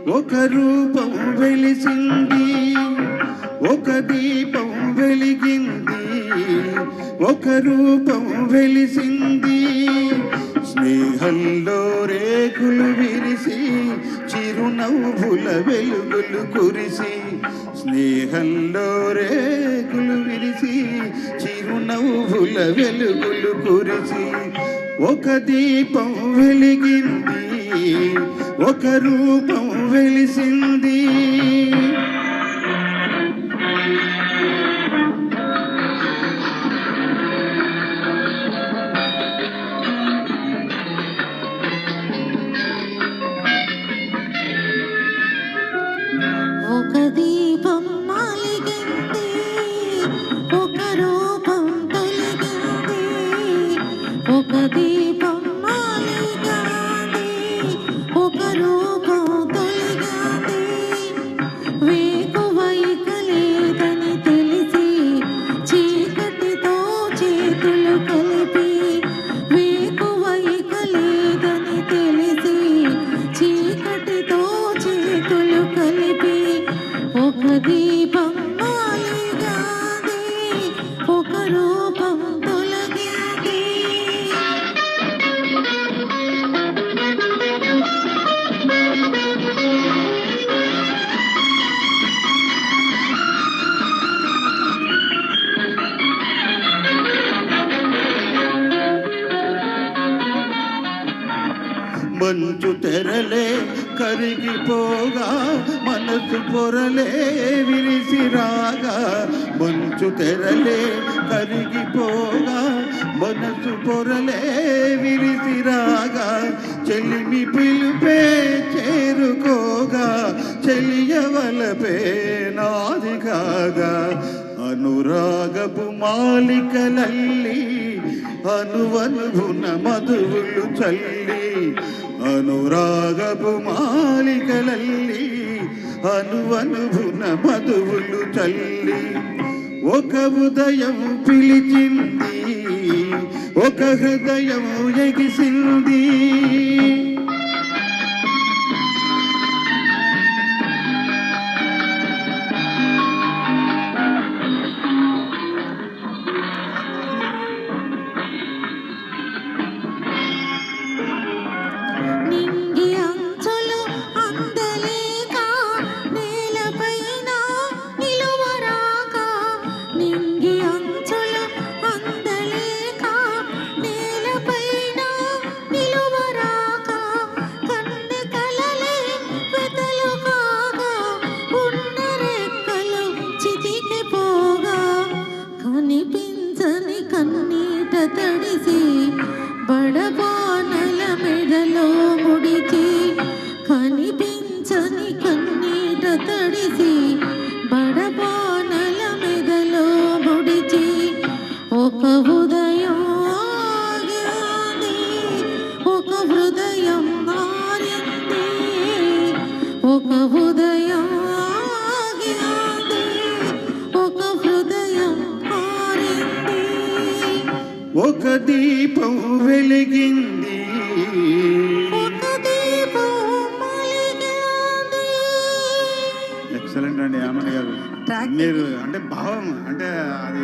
ఒక రూపం వెలిసింది, ఒక దీపం వెలిగింది, ఒక రూపం వెలిసింది. స్నేహంలో రేకులు విరిసి చిరునవ్వుల వెలుగులు కురిసి, స్నేహంలో రేకులు విరిసి చిరునవ్వుల వెలుగులు కురిసి, ఒక దీపం వెలిగింది, ఒక రూపం వెలిసింది. ఒక దీపం మాలిగింది, ఒక రూపం తొలగింది. ఒక దీపం మాలిగింది, ఒక రూపం తొలగింది. వేకువైక లేదని తెలిసి చీకటితో చేతులు కలిపి, వేకువైక లేదని తెలిసి చీకటితో చేతులు కలిపి, ఒక దీపం మాలిగాది, ఒక రూపం తొలగింది. మంచు తెరలే కరిగిపోగా మనసు పొరలే విరిసిరాగా, మంచు తెరలే కరిగిపోగా మనసు పొరలే విరిసిరాగా, చెలిమి పిలుపే చేరుకోగా చెలియవలపే నాది కాగా, అనురాగపు మాలికలల్లి అనువనుగుణ మధువులు చల్లి, అనురాగపు మాలికలల్లి అనువనుగుణ మధువులు చల్లి, ఒక ఉదయం పిలిచింది, ఒక హృదయం ఎగిసింది. నింగి అంచులు అందలేక నేలపైన నిలువరాక, నింగి అంచులు అందలేక నేలపైన నిలువరాక, కన్నె కలలే వెతలు కాగా ఉన్న రెక్కలు చితికిపోగా, కనిపించని కన్నీట తడిసి బడబానల మెడలో ముడిచి, కనిపించని కన్నీట తడిసి బడబానల మెడలో ముడిచి, ఒక ఉదయం ఆగింది, ఒక హృదయం మారింది. ఒక ఉదయం ఆగింది, ఒక హృదయం మారింది. ఒక దీపం వెలిగింది, ఒక దీపం వెలిగింది. ఎక్సలెంట్ అండి ఆమె గారు. మీరు అంటే భావం అంటే అది